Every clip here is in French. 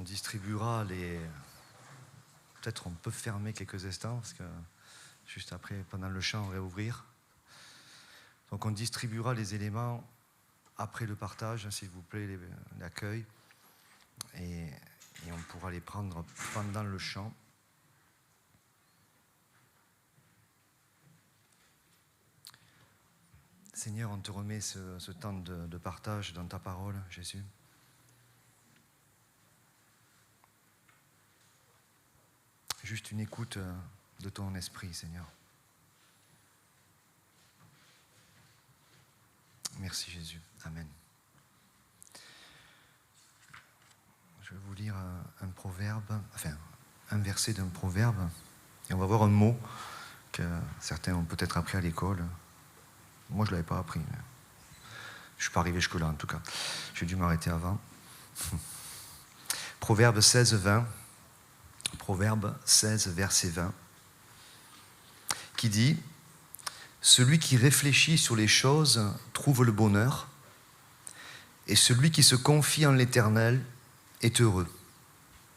distribuera les... Peut-être on peut fermer quelques instants, parce que juste après, pendant le chant, on va réouvrir. Donc on distribuera les éléments après le partage, s'il vous plaît, l'accueil. Et on pourra les prendre pendant le chant. Seigneur, on te remet ce temps de partage dans ta parole, Jésus. Juste une écoute de ton esprit, Seigneur. Merci, Jésus. Amen. Je vais vous lire un proverbe, enfin, un verset d'un proverbe. Et on va voir un mot que certains ont peut-être appris à l'école. Moi, je ne l'avais pas appris. Mais je ne suis pas arrivé jusque-là, en tout cas. J'ai dû m'arrêter avant. Proverbe 16, 20. Proverbe 16, verset 20. Qui dit « Celui qui réfléchit sur les choses trouve le bonheur, et celui qui se confie en l'Éternel est heureux. »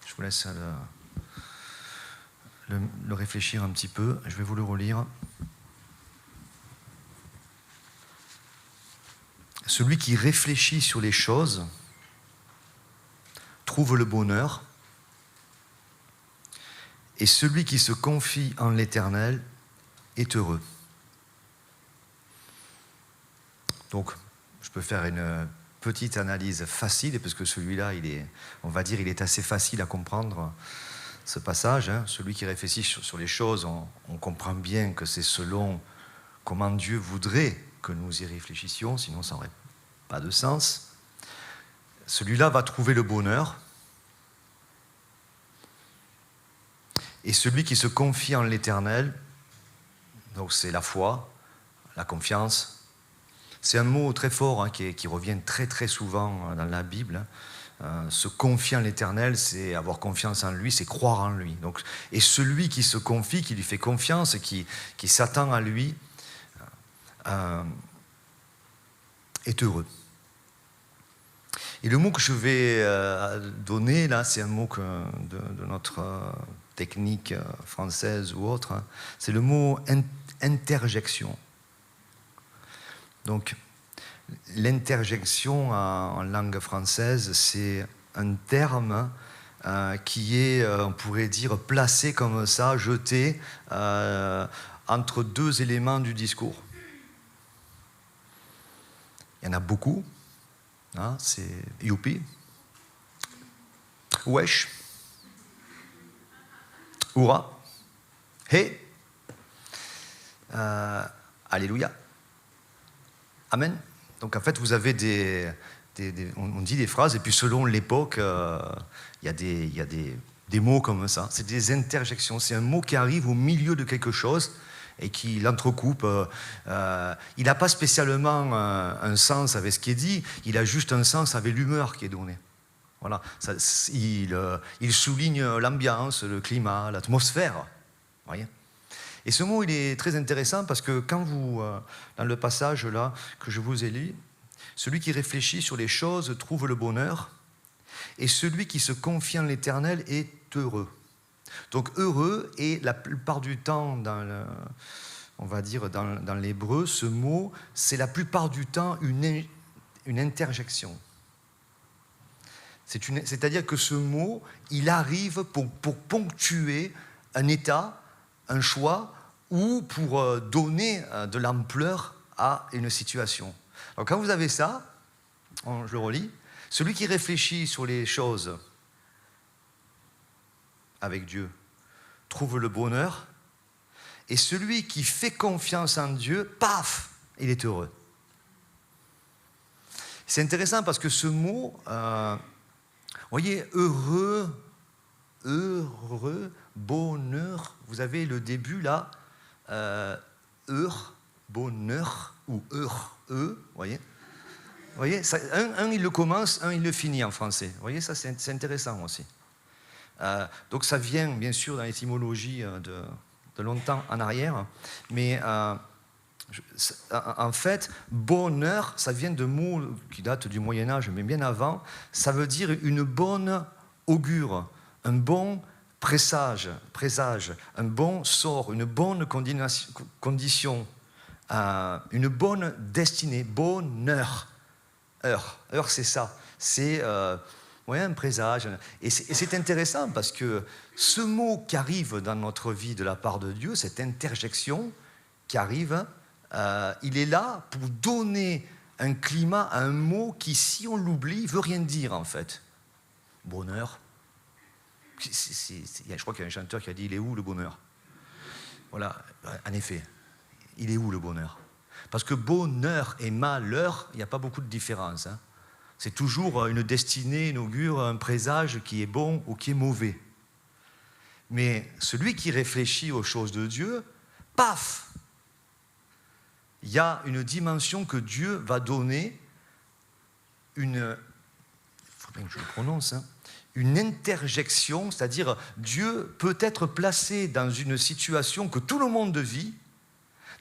Je vous laisse le réfléchir un petit peu. Je vais vous le relire. Celui qui réfléchit sur les choses trouve le bonheur, et celui qui se confie en l'Éternel est heureux. Donc, je peux faire une petite analyse facile, parce que celui-là, il est assez facile à comprendre, ce passage. Celui qui réfléchit sur les choses, on comprend bien que c'est selon comment Dieu voudrait que nous y réfléchissions, sinon ça n'aurait pas de sens. Celui-là va trouver le bonheur. Et celui qui se confie en l'Éternel, donc c'est la foi, la confiance. C'est un mot très fort qui revient très très souvent dans la Bible. Se confier en l'Éternel, c'est avoir confiance en lui, c'est croire en lui. Donc, et celui qui se confie, qui lui fait confiance, qui s'attend à lui, est heureux. Et le mot que je vais donner là, c'est un mot de notre technique française ou autre, c'est le mot interjection. Donc, l'interjection en langue française, c'est un terme qui est, on pourrait dire, placé comme ça, jeté entre deux éléments du discours. Il y en a beaucoup. C'est youpi, wesh, hurrah, hey, alléluia, amen. Donc en fait, vous avez on dit des phrases, et puis selon l'époque, il y a des mots comme ça. C'est des interjections. C'est un mot qui arrive au milieu de quelque chose et qui l'entrecoupe. Il n'a pas spécialement un sens avec ce qui est dit, il a juste un sens avec l'humeur qui est donnée. Voilà. Il souligne l'ambiance, le climat, l'atmosphère. Voyez. Et ce mot, il est très intéressant parce que quand vous, dans le passage là que je vous ai lu, celui qui réfléchit sur les choses trouve le bonheur, et celui qui se confie en l'Éternel est heureux. Donc heureux, et la plupart du temps, on va dire dans l'hébreu, ce mot, c'est la plupart du temps une interjection. C'est-à-dire que ce mot, il arrive pour ponctuer un état, un choix, ou pour donner de l'ampleur à une situation. Donc quand vous avez ça, je le relis, celui qui réfléchit sur les choses avec Dieu trouve le bonheur, et celui qui fait confiance en Dieu, paf, il est heureux. C'est intéressant parce que ce mot, vous voyez, heureux, bonheur, vous avez le début là, bonheur, ou vous voyez. Vous voyez, ça, un il le commence, un il le finit en français. Vous voyez, ça c'est intéressant aussi. Donc ça vient bien sûr dans l'étymologie de longtemps en arrière, mais en fait, bonheur, ça vient de mots qui datent du Moyen-Âge, mais bien avant, ça veut dire une bonne augure, un bon présage, un bon sort, une bonne condition, une bonne destinée, bonheur. Heure, c'est ça. C'est un présage. Et c'est intéressant parce que ce mot qui arrive dans notre vie de la part de Dieu, cette interjection qui arrive, il est là pour donner un climat à un mot qui, si on l'oublie, veut rien dire en fait. Bonheur. Je crois qu'il y a un chanteur qui a dit « Il est où le bonheur ?» Voilà, en effet, il est où le bonheur? Parce que bonheur et malheur, il n'y a pas beaucoup de différence. Hein. C'est toujours une destinée, une augure, un présage qui est bon ou qui est mauvais. Mais celui qui réfléchit aux choses de Dieu, paf, il y a une dimension que Dieu va donner, il faut bien que je le prononce, hein, une interjection, c'est-à-dire Dieu peut être placé dans une situation que tout le monde vit,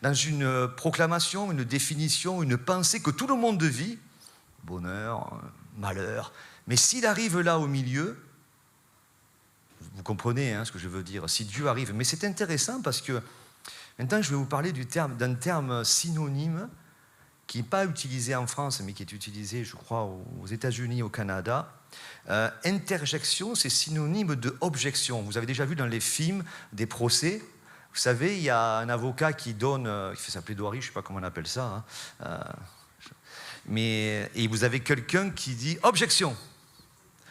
dans une proclamation, une définition, une pensée que tout le monde vit, bonheur, malheur, mais s'il arrive là au milieu, vous comprenez hein, ce que je veux dire, si Dieu arrive, mais c'est intéressant parce que maintenant je vais vous parler d'un terme synonyme qui n'est pas utilisé en France, mais qui est utilisé, je crois, aux États-Unis, au Canada. Interjection, c'est synonyme de objection. Vous avez déjà vu dans les films des procès, vous savez, il y a un avocat qui donne, il fait sa plaidoirie, je ne sais pas comment on appelle ça, hein, et vous avez quelqu'un qui dit objection.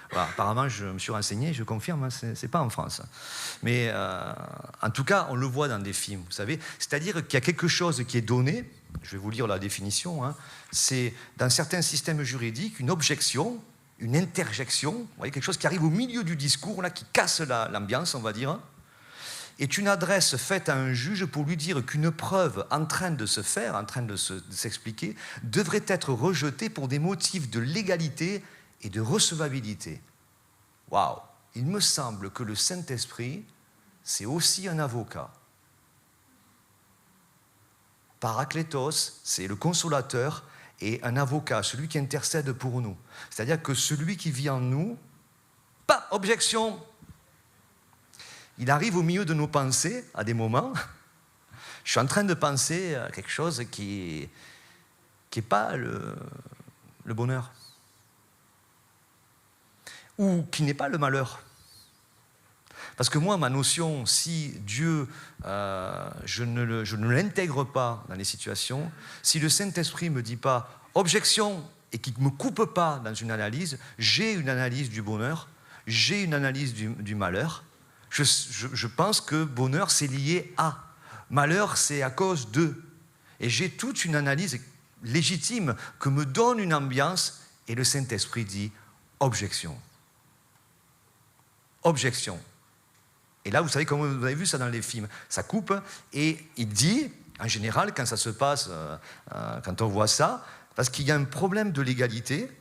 Voilà, apparemment, je me suis renseigné, je confirme, hein, c'est pas en France. Mais en tout cas, on le voit dans des films, vous savez. C'est-à-dire qu'il y a quelque chose qui est donné, je vais vous lire la définition, hein, c'est dans certains systèmes juridiques, une objection, une interjection, vous voyez, quelque chose qui arrive au milieu du discours, là, qui casse l'ambiance, on va dire, est une adresse faite à un juge pour lui dire qu'une preuve en train de se faire, en train de s'expliquer, devrait être rejetée pour des motifs de légalité et de recevabilité. Waouh! Il me semble que le Saint-Esprit, c'est aussi un avocat. Paraklétos, c'est le consolateur et un avocat, celui qui intercède pour nous. C'est-à-dire que celui qui vit en nous, pas objection. Il arrive au milieu de nos pensées, à des moments. Je suis en train de penser à quelque chose qui n'est pas le bonheur. Ou qui n'est pas le malheur. Parce que moi, ma notion, si Dieu, je ne l'intègre pas dans les situations, si le Saint-Esprit ne me dit pas objection et qu'il ne me coupe pas dans une analyse, j'ai une analyse du bonheur, j'ai une analyse du malheur. Je pense que bonheur, c'est lié à. Malheur, c'est à cause de. Et j'ai toute une analyse légitime que me donne une ambiance et le Saint-Esprit dit objection. Objection. Et là, vous savez, comme vous avez vu ça dans les films, ça coupe et il dit, en général, quand ça se passe, quand on voit ça, parce qu'il y a un problème de légalité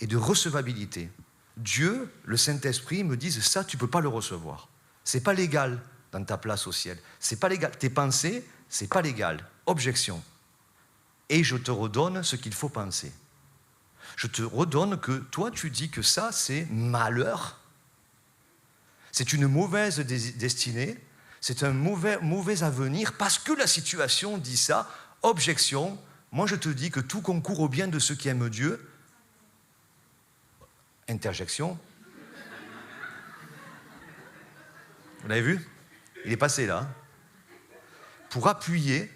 et de recevabilité. Dieu, le Saint-Esprit, me dit ça, tu ne peux pas le recevoir. Ce n'est pas légal dans ta place au ciel. Ce n'est pas légal. Tes pensées, ce n'est pas légal. Objection. Et je te redonne ce qu'il faut penser. Je te redonne que toi, tu dis que ça, c'est malheur. C'est une mauvaise destinée, c'est un mauvais avenir, parce que la situation dit ça. Objection, moi je te dis que tout concourt au bien de ceux qui aiment Dieu. Interjection. Vous l'avez vu? Il est passé là. Pour appuyer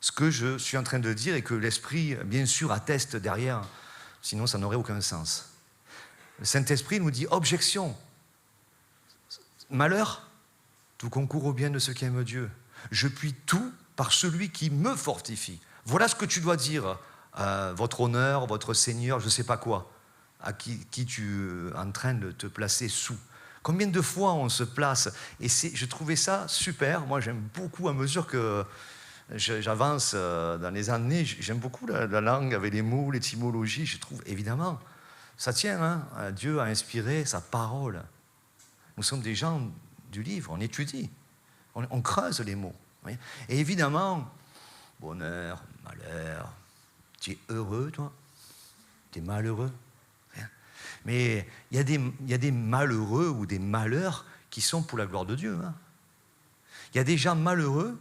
ce que je suis en train de dire et que l'Esprit, bien sûr, atteste derrière, sinon ça n'aurait aucun sens. Le Saint-Esprit nous dit objection. Malheur, tout concourt au bien de ceux qui aiment Dieu. Je puis tout par celui qui me fortifie. Voilà ce que tu dois dire, votre honneur, votre Seigneur, je ne sais pas quoi, à qui tu es en train de te placer sous. Combien de fois on se place? Et je trouvais ça super. Moi, j'aime beaucoup, à mesure que j'avance dans les années, j'aime beaucoup la langue avec les mots, l'étymologie. Je trouve, évidemment, ça tient, hein, Dieu a inspiré sa parole. Nous sommes des gens du livre, on étudie, on creuse les mots. Oui. Et évidemment, bonheur, malheur, tu es heureux, toi? Tu es malheureux? Mais il y a des malheureux ou des malheurs qui sont pour la gloire de Dieu. Hein. Il y a des gens malheureux,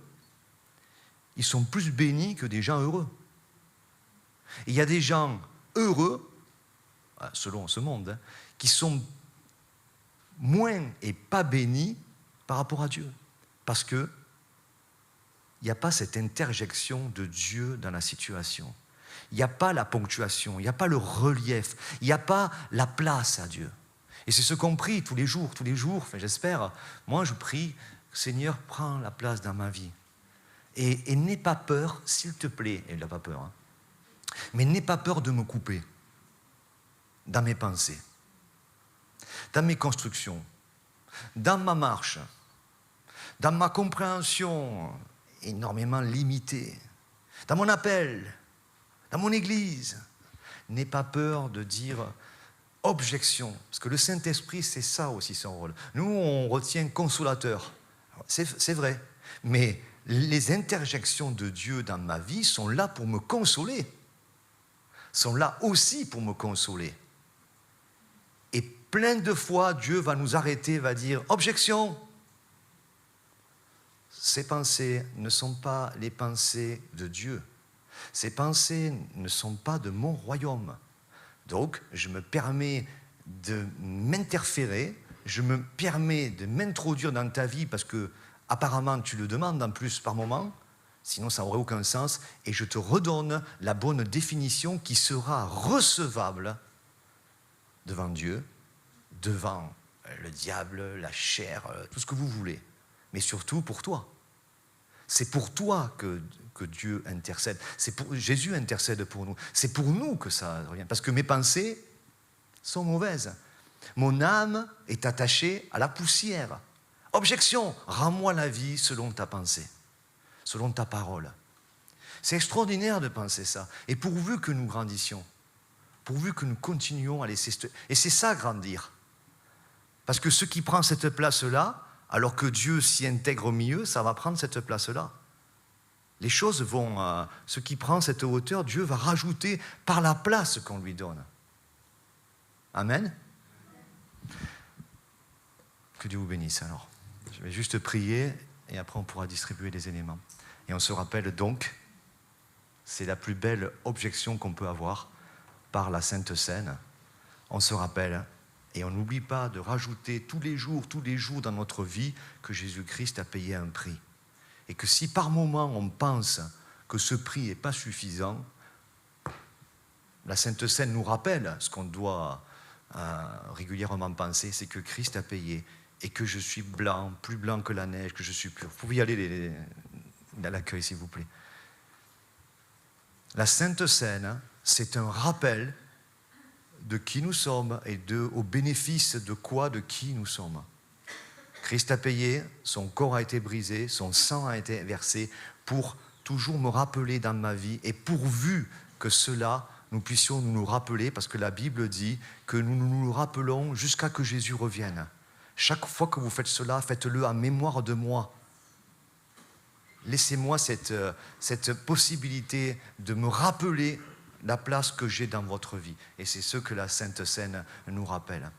ils sont plus bénis que des gens heureux. Et il y a des gens heureux, selon ce monde, hein, qui sont moins et pas bénis par rapport à Dieu. Parce qu'il n'y a pas cette interjection de Dieu dans la situation. Il n'y a pas la ponctuation, il n'y a pas le relief, il n'y a pas la place à Dieu. Et c'est ce qu'on prie tous les jours, enfin, j'espère. Moi, je prie, Seigneur, prends la place dans ma vie. Et n'aie pas peur, s'il te plaît, et il n'a pas peur, hein, mais n'aie pas peur de me couper dans mes pensées, dans mes constructions, dans ma marche, dans ma compréhension énormément limitée, dans mon appel, dans mon église. N'aie pas peur de dire objection, parce que le Saint-Esprit, c'est ça aussi son rôle. Nous, on retient consolateur, c'est vrai, mais les interjections de Dieu dans ma vie sont là pour me consoler, sont là aussi pour me consoler. Et plein de fois, Dieu va nous arrêter, va dire « Objection !» Ces pensées ne sont pas les pensées de Dieu. Ces pensées ne sont pas de mon royaume. Donc, je me permets de m'interférer, je me permets de m'introduire dans ta vie parce que, apparemment, tu le demandes en plus par moment, sinon ça n'aurait aucun sens, et je te redonne la bonne définition qui sera recevable devant Dieu, devant le diable, la chair, tout ce que vous voulez, mais surtout pour toi. C'est pour toi que Dieu intercède. Jésus intercède pour nous. C'est pour nous que ça revient. Parce que mes pensées sont mauvaises. Mon âme est attachée à la poussière. Objection, rends-moi la vie selon ta pensée, selon ta parole. C'est extraordinaire de penser ça. Et pourvu que nous grandissions, pourvu que nous continuions à laisser... Et c'est ça, grandir. Parce que ce qui prend cette place-là, alors que Dieu s'y intègre au milieu, ça va prendre cette place-là. Les choses vont... ce qui prend cette hauteur, Dieu va rajouter par la place qu'on lui donne. Amen. Que Dieu vous bénisse alors. Je vais juste prier et après on pourra distribuer les éléments. Et on se rappelle donc, c'est la plus belle objection qu'on peut avoir par la Sainte Seine. On se rappelle... Et on n'oublie pas de rajouter tous les jours dans notre vie que Jésus-Christ a payé un prix. Et que si par moment on pense que ce prix n'est pas suffisant, la Sainte Seine nous rappelle ce qu'on doit régulièrement penser, c'est que Christ a payé et que je suis blanc, plus blanc que la neige, que je suis pur. Vous pouvez y aller à l'accueil s'il vous plaît. La Sainte Seine, c'est un rappel de qui nous sommes et au bénéfice de quoi, de qui nous sommes. Christ a payé, son corps a été brisé, son sang a été versé pour toujours me rappeler dans ma vie et pourvu que cela, nous puissions nous rappeler, parce que la Bible dit que nous nous rappelons jusqu'à que Jésus revienne. Chaque fois que vous faites cela, faites-le en mémoire de moi. Laissez-moi cette possibilité de me rappeler la place que j'ai dans votre vie. Et c'est ce que la Sainte Seine nous rappelle.